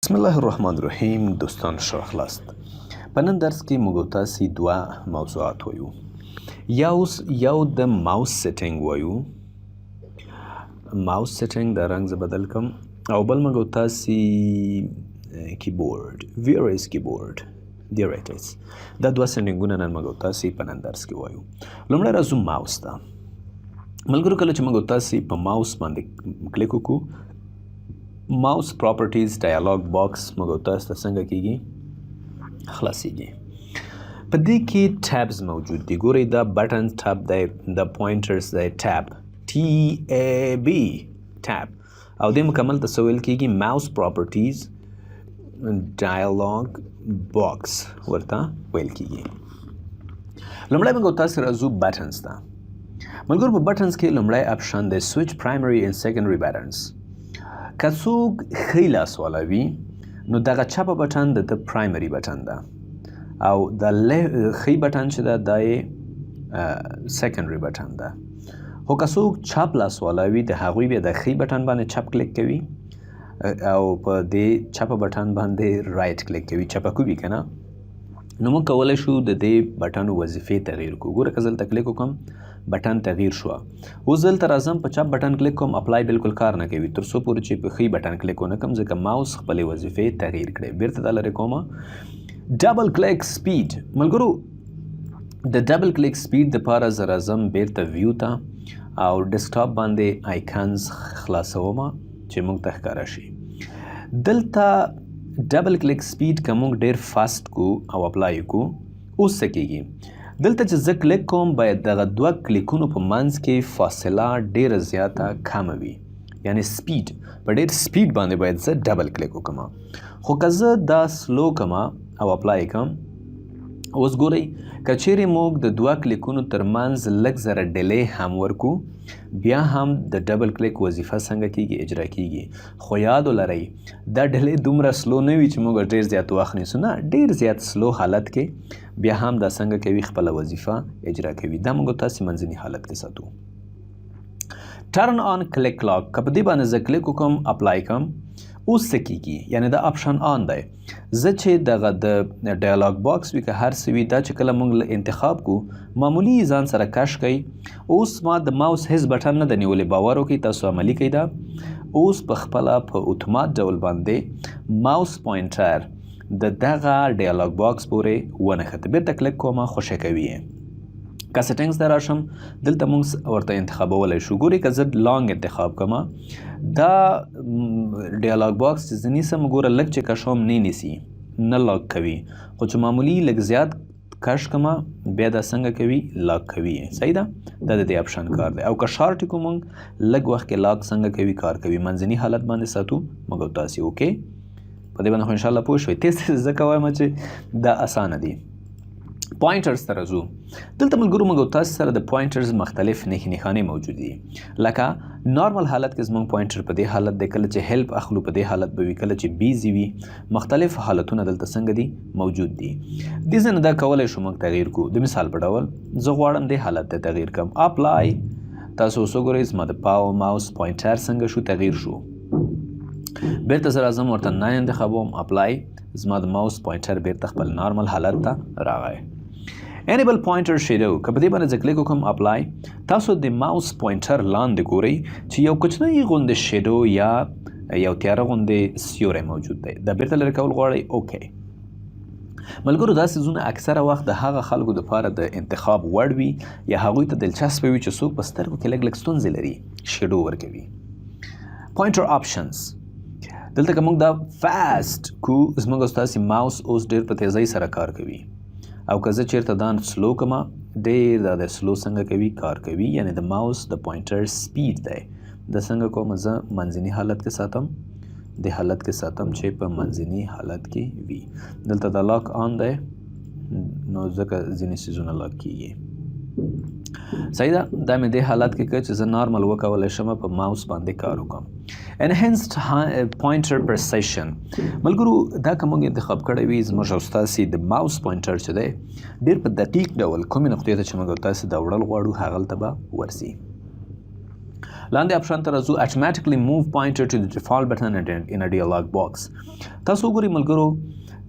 بسم الله الرحمن الرحیم. دوستان ښه خلاص. په نن درس کې موږ تاسې دوه موضوعات وایو. یو د ماوس سیټینګ وایو، ماوس سیټینګ د رنګ زه بدل کم، او بل موږ تاسې کیبورډ، ویر از کیبورډ، there it is. دا دوه سیټینګونه نن موږ تاسې په نن درس کې وایو. لومړی راځو ماوس ته. ملګرو کله چې موږ تاسې په ماوس باندې کلیک وکړو، ماوس پراپرټیز ډایالوګ باکس موږ تاسو ته څنګه کیږي خلاصیږي. په دې کې ټابز موجود دي. ګورئ دا بټن ټاب دی، د پوینټرز دی ټاب، TAB ټاب، او دې مکمل ته څه ویل کیږي؟ ماوس پراپرټیز ډایالوګ باکس ورته ویل کیږي. لومړی موږ تاسو راځو بټنز ته. ملګرو په بټنز کې لومړی اپشن دی سویچ پرایمري اینڈ سیکنډري بټنز. که څوک ښی لاس والا وي نو دغه چپه بټن د پرایمري بټن ده، او د ښی بټن چې ده دا یې سیکنډري بټن ده. خو که څوک چپ لاس والا وي د هغوی بیا د ښی بټن باندې چپ کلیک کوي او په دې چپه بټن باندې رایټ کلیک کوي، چپه کوي که نه، نو موږ کولی شو د دې بټنو وظیفې تغییر کړو. ګوره که زه دلته کلیک وکړم بټن تغییر شوه. اوس دلته راځم په چپ بټن کلیک کوم، اپلای بالکل کار نه کوي تر څو پورې چې په ښي بټن کلیک ونه کړم، ځکه ماوس خپلې وظیفې تغییر کړې. بیرته دا لرې کومه. ډبل کلیک سپیډ. ملګرو د ډبل کلیک سپیډ دپاره زه راځم بیرته ویو ته او ډیسکټاپ باندې آیکنز خلاصومه چې موږ ته ښکاره شي. دلته ډبل کلیک سپیډ که موږ ډېر فاسټ کو او اپلای کو، اوس څه کیږي؟ دلته چې زه کلیک کوم باید دغه دوه کلیکونو په منځ کې فاصله ډیره زیاته کمه وي، یعنی سپیډ په ډیر سپیډ باندې باید زه ډبل کلیک وکړم. خو که زه دا سلو کړم او اپلای کړم، اوس ګورئ که چیرې موږ د دوه کلیکونو ترمنځ لږ ذره ډیلی هم ورکو، بیا هم د ډبل کلیک وظیفه څنګه کیږي؟ اجرا کیږي. خو یاد ولرئ دا ډیلی دومره سلو نه وي چې موږ ډیر زیات وخت نیسو، نه، ډیر زیات سلو حالت کې بیا هم دا څنګه کوي؟ خپله وظیفه اجرا کوي. دا موږ تاسې منځني حالت کې ساتو. ټرن آن کلیک لاک. که په دې باندې زه کلیک وکړم اپلای کړم، اوس څه کیږي؟ یعنی دا اپشن آن دی. زه چې دغه د ډایالوګ باکس وي که هر څه وي، دا چې کله موږ انتخاب کو معمولی ځان سره کش کوي. اوس ما د ماوس هیڅ بټن نه د نیولې، باور وکړئ تاسو عملي کوئ دا. اوس په خپله په اتومات ډول باندې ماوس پوینټر د دغه ډایالوګ باکس پورې ونښته. بیرته کلیک کومه، خوشی کوي یې. که سیټینګز ته راشم دلته موږ ورته انتخابولی شو. ګورئ که زه لانګ انتخاب کړم، دا ډایالوګ باکس چې زه نیسم ګوره لږ چې کشوم نه نیسي، نه لاک کوي، خو چې معمولي لږ زیات کش کړم بیا دا څنګه کوي؟ لاک کوي. صحیح ده؟ دا د دې اپشن کار دی. او که شارټ کړو موږ لږ وخت کې لاک څنګه کوي؟ کار کوي. منځني حالت باندې ساتو موږ تاسې. اوکې، په دې باندې خو انشاءالله پوه شوئ. تیز زه کوم چې دا اسانه دي. پوینټرز ته راځو. دلته ملګرو موږ تاسو سره د پوینټرز مختلف نښانې موجود دي. لکه نارمل حالت کې زموږ پوینټر په دې حالت دی، کله چې هیلپ اخلو په دې حالت به وي، کله چې بیزي وي، مختلف حالتونه دلته څنګه دي؟ موجود دي. دې ځای نه دا کولی شو موږ تغییر کړو. د مثال په ډول زه غواړم دې حالت ته تغییر کړم. اپلای. تاسو اوس وګورئ زما د ماوس پوینټر څنګه شو؟ تغییر شو. بیرته زه راځم ورته 9 انتخابوم، اپلای. زما د ماوس پوینټر بیرته خپل نارمل حالت ته راغی. انیبل پوینټر شیډو. که په دې باندې زه کلیک وکړم اپلای، تاسو د ماوس پوینټر لاندې ګورئ چې یو کوچنی غوندې شیډو یا یو تیاره غوندې سیوری موجود دی. دا بیرته لرې کول غواړئ. اوکې ملګرو، دا څیزونه اکثره وخت د هغه خلکو دپاره د انتخاب وړ وي یا هغوی ته دلچسپه وي چې څوک په سترګو کې لږ لږ ستونزې لري، شیډو ورکوي. پوینټر آپشنز. دلته که موږ دا فاسټ کو، زموږ ستاسې ماوس اوس ډېر په تیزۍ سره کار کوي، او که زه چیرته دا سلو کړم ډېر دا د سلو څنګه کوي؟ کار کوي. یعنی د ماوس د پوینټر سپیډ دی. د څنګه کوم؟ زه منځني حالت کې ساتم، د حالت کې ساتم چې په منځني حالت کې وي. دلته دا لاک آن دی، نو ځکه ځینې څیزونه لاک کیږي. صحیح ده؟ دا مې دې حالت کې کړ چې زه نارمل وکولی شم په ماوس باندې کار وکړم. انهینسډ پوینټر پرسیشن. ملګرو دا که موږ انتخاب کړی وي زموږ او ستاسې د ماوس پوینټر چې دی ډېر په دقیق ډول کومې نقطې ته چې موږ او تاسې دا وړل غواړو هغلته به ورځي. لاندې اپشن ته راځو automatically move pointer to the default button in a dialog box. تاسو وګورئ ملګرو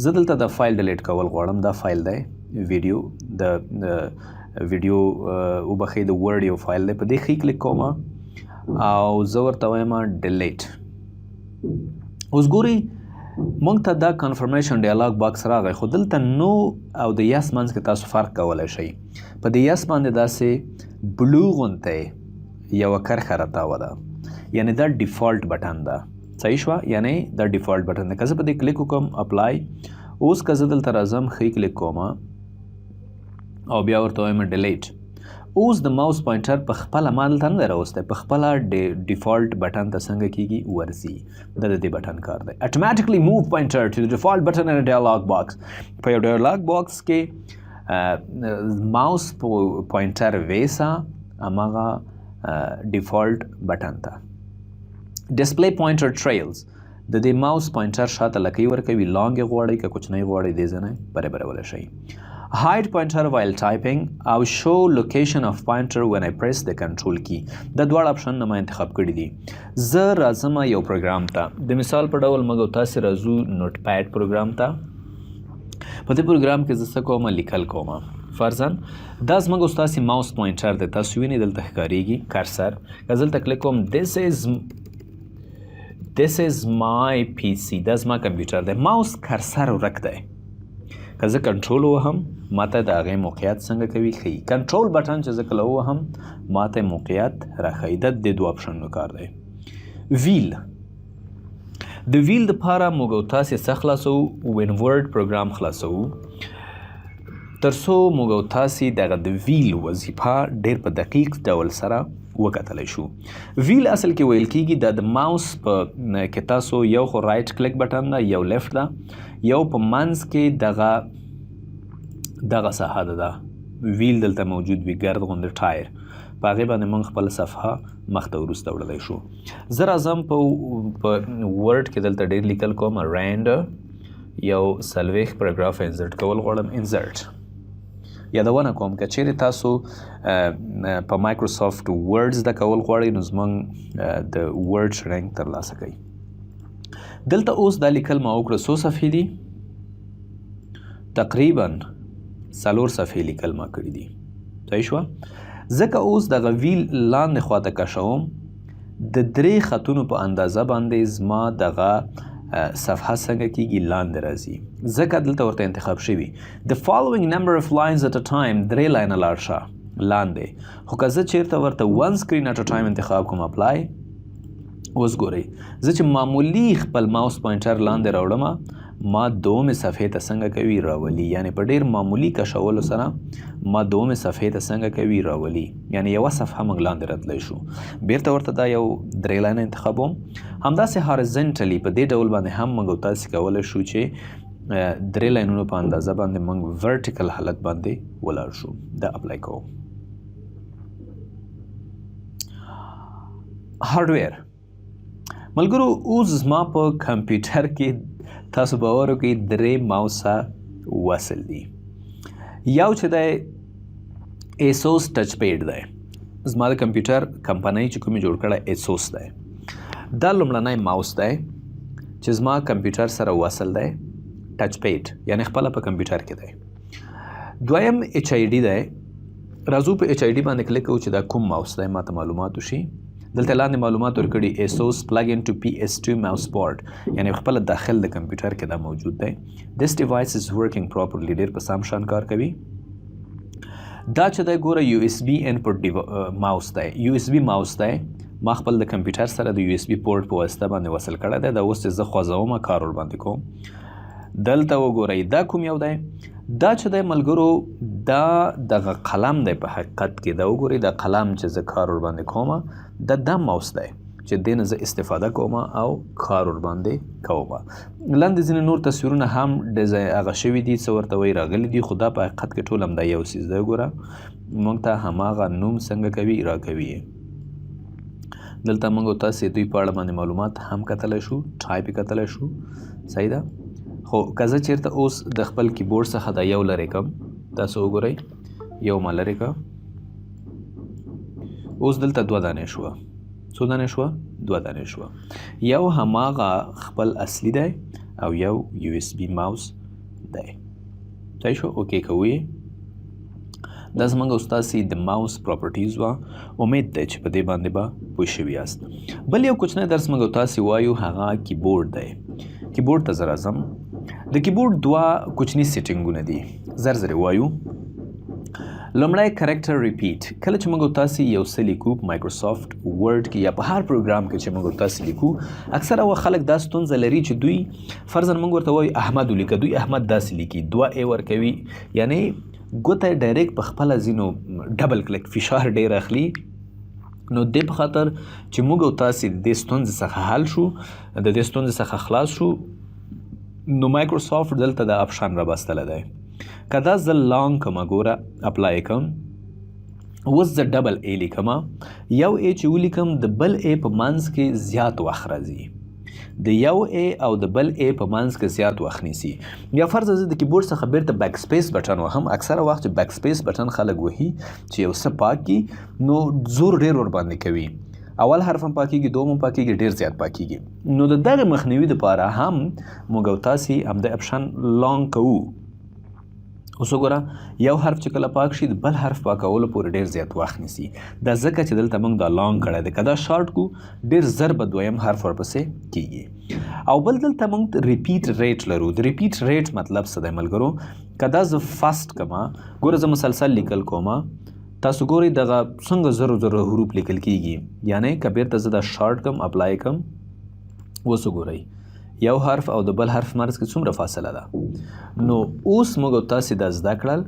زه دلته د فایل ډیلیټ کول غواړم. دا فایل دی ویډیو د ویډیو وبخښئ د ورډ یو فایل دی. په دې ښي کلیک کوم او زه ورته وایم ډیلیټ. اوس ګورئ موږ ته دا کنفرمیشن ډیالوګ باکس راغی خو دلته نو او د یس منځ کې تاسو فرق کولی شئ. په دې یس باندې داسې بلو غونتی یوه کرښه راتاوه ده یعنی دا ډیفالټ بټن ده. صحیح شوه یعنی دا ډیفالټ بټن ده. که زه په دې کلیک وکړم اپلای. اوس که زه دلته راځم ښي کلیک کوم او بیا ورته وایم ډیلیټ. اوس د ماوس پوینټر په خپله ما دلته نه دی راوستی په خپله ډیفالټ بټن ته څنګه کیږي ورځي. دا د دې بټن کار دی. automatically move pointer to the default button in a dialog box. په یو ډیالوګ باکس کې ماوس پوینټر ویسا هماغه ډیفالټ بټن ته. ډسپلی پوینټر ټریلز د دې ماوس پوینټر شاته لکۍ ورکوي. لانګ یې غواړئ که کوچنی غواړئ دې ځای نه برابرولی شئ. hide pointer while typing او show location of pointer when I press the control key. دا دواړه اپشن ما انتخاب کړي دي. زه راځم یو پروګرام ته. د مثال په ډول موږ تاسې راځو نوټ پیډ پروګرام ته. په دې پروګرام کې زه څه کوم لیکل کوم. فرضاً دا زموږ ستاسې ماوس پوینټر دی. تاسو وینئ دلته ښکارېږي کرسر. که زه دلته کلیک کوم this is my PC. دا زما کمپیوټر دی. ماوس کرسر ورک دی. که زه کنټرول ووهم ما ته د هغې موقعیت څنګه کوي ښیي. کنټرول بټن چې زه کله ووهم ما ته موقعیت راښیي. دا د دوه اپشنونو کار دی. ویل د ویل دپاره موږ او تاسې څه خلاصوو وین ورډ پروګرام خلاصوو تر څو موږ او تاسې دغه د ویل وظیفه ډېر په دقیق ډول سره وکتلی شو. ویل اصل کې ویل کېږي دا د ماوس په کې تاسو یو خو رایټ کلیک بټن ده یو لیفټ ده یو په منځ کې دغه ساحه ده ویل دلته موجود وي ګرد غوندې ټایر په هغې باندې موږ خپله صفحه مخته وروسته وړلی شو. زه راځم په ورډ کې دلته ډېر لیکل کوم رینډ یو 40 پیراګراف انزرټ کول غواړم. انزرټ یادونه کوم که چیرې تاسو په مایکروسافټ ورډ زده کول غواړئ نو زموږ د ورډ رینک ترلاسه کوئ. دلته اوس دا لیکل ما وکړه څو صفحې دي تقریبا 4 صفحې لیکل ما کړي دي. صحیح شوه. ځکه اوس دغه ویل لاندې خواته کشوم د 3 خطونو په اندازه باندې زما دغه صفحه څنګه کیږي لاندې راځي. ځکه دلته ورته انتخاب شوي the following number of lines at a time 3 لاینه لاړ شه لاندې. خو که زه چیرته ورته one screen at a time انتخاب کوم اپلای. اوس ګورئ زه چې معمولی خپل ماوس پوینټر لاندې راوړم ما دومې صفحې ته څنګه کوي راولي. یعنی په ډېر معمولی کشولو سره ما دومې صفحې ته څنګه کوي راولي. یعنی یوه صفحه موږ لاندې راتلی شو. بیرته ورته دا یو 3 لاینه انتخابوم. همداسې هارزنټلي په دې ډول باندې هم موږ تاسې کولی شو چې 3 لاینونو په اندازه باندې موږ ورټیکل حالت باندې ولاړ شو. دا اپلای کوم. هارډویر ملګرو اوس زما په کمپیوټر کې تاسو باور وکړئ 3 ماوسه وصل دي. یو چې دی ایسوس ټچ پیډ دی. زما د کمپیوټر کمپنۍ چې کومې جوړ کړی ایسوس دی. دا لومړنی ماوس دی چې زما کمپیوټر سره وصل دی. ټچ پیډ یعنی خپله په کمپیوټر کې دی. دویم ایچ آی ډي دی. راځو په ایچ آی ډي باندې کلیک کوو چې دا کوم ماوس دی ما ته معلومات وشي. دلته لاندې معلومات ورکړي ایسوس پلګ ان ټو PS2 ماوس بورډ یعنی خپله داخل د کمپیوټر کې دا موجود دی. this device is working properly ډېر په سم شان کار کوي. دا چې دی ګوره USB input ماوس دی. USB ماوس دی ما خپل د کمپیوټر سره د USB پورټ په واسطه باندې وصل کړی دی. دا اوس چې زه خوځوم کار ورباندې کوم. دلته وګورئ دا کوم یو دی. دا چې دی ملګرو دا دغه قلم دی په حقیقت کې. دا وګورئ دا قلم چې زه کار ورباندې کوم دا ماوس دی چې دې نه زه استفاده کوم او کار ورباندې کوم. لاندې ځینې نور تصویرونه هم هغه شوي دي څه ورته وایي راغلي دي خو دا په حقیقت کې ټول همدا یو څیز دی. ګوره موږ ته هماغه نوم څنګه کوي راکوي. دلته موږ تاسې دوی په اړه باندې معلومات هم کتلی شو ټایپ یې کتلی شو. صحیح ده. خو که زه چېرته اوس د خپل کیبورډ څخه دا یو لرې کړم تاسو وګورئ یو ما لرې کړه. اوس دلته 2 دانې شوه. څو دانې شوه 2 دانې شوه یو هماغه خپل اصلي دی او یو USB ماوس دی صحیح شو اوکې کوو دا زموږ استاسي د ماوس پراپرټیز وه امید دی چې په دې باندې به پوه شوي یاست بل یو کوچنی درس موږ تاسې وایو هغه کیبورډ دی کیبورډ ته زه راځم د کیبورډ 2 کوچني سیټینګونه دي زر زر وایو لومړی کریکټر ریپیټ کله چې موږ تاسې یو څه لیکو په مایکروسافټ ورډ کې یا په هر پروګرام کې چې موږ تاسې لیکو اکثره وخت خلک دا ستونزه لري چې دوی فرضاً موږ ورته وایو احمد ولیکه دوی احمد داسې لیکي 2 ای ورکوي یعنی ګوته ډایرکټ په خپله ځینو ډبل کلیک فشار ډېر اخلي نو دې په خاطر چې موږ او تاسې د دې ستونزې څخه حل شو د دې ستونزې څخه خلاص شو نو مایکروسافټ دلته د اپشن رابستلی دی که دا زه لانګ کومه ګوره اپلای کوم اوس زه ډبل ای لیکم یو ای چې ولیکم د بل ای په منځ کې زیات وخت راځي د یو ای او د بل ای په منځ کې زیات وخت نیسي یا فرض زه د کیبورډ څخه بیرته بیک سپیس بټن وهم اکثره وخت چې بیک سپیس بټن خلک وهي چې یو څه پاک کړي نو زور ډېر ورباندې کوي اول حرف هم پاکیږي دوم هم پاکیږي ډېر زیات پاکیږي نو د دغه مخنیوي دپاره هم موږ او تاسې همدا اپشن لانګ کوو اوس وګوره یو حرف چې کله پاک شي د بل حرف پاکولو پورې ډېر زیات وخت نیسي دا ځکه چې دلته موږ دا لانګ کړی دی که دا شارټ کو ډېر زر به دویم حرف ورپسې کیږي او بل دلته موږ ریپیټ ریټ لرو د ریپیټ ریټ مطلب څه دی ملګرو که دا زه فاسټ کما ګوره زه مسلسل لیکل کومه تاسو ګورئ دغه څنګه زرو زرو حروف لیکل کیږي یعنی که بیرته زه دا شارټ کم اپلای کم اوس وګورئ یو حرف او د بل حرف مرز کې څومره فاصله ده نو اوس موږ تاسې دا زده کړل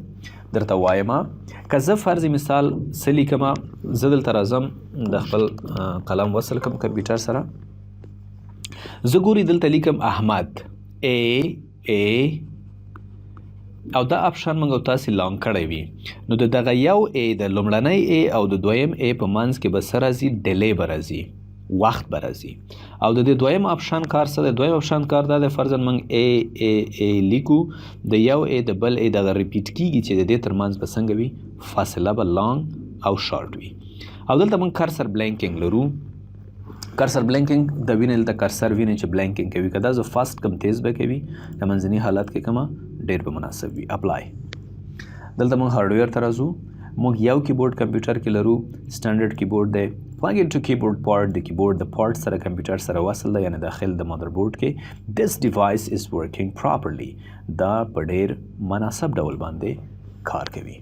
درته وایم که زه فرض مثال څه لیکمه زه دلته راځم د خپل قلم وصل کم کمپیوټر سره زه ګوري دلته لیکم احمد ای او دا اپشن موږ تاسې لانګ کړی وي نو د دغه یو ای د لومړنۍ ای او د دویم ای په منځ کې به څه راځي ډیلی به راځي وخت به راځي او د دې دویم اپشن کار څه دی دویم اپشن کار دا دی فرضاً موږ ای لیکو د یو ای د بل ای دغه ریپیټ کیږي چې د دې ترمنځ به څنګه وي فاصله به لانګ او شارټ وي او دلته موږ کرسر بلینکینګ لرو کرسر بلینکینګ د وینې دلته کرسر وینې چې بلینکینګ کوي که دا زه فاسټ کم تیز به کوي د منځني حالت کې کومه ډېر به مناسب وي اپلای دلته موږ هارډویر ته راځو موږ یو کیبورډ کمپیوټر کې لرو سټانډرډ کیبورډ دی plug into keyboard part د کیبورډ د پارټ سره کمپیوټر سره وصل دی یعنی داخل د مدر بورډ کې this device is working properly دا په ډېر مناسب ډول باندې کار کوي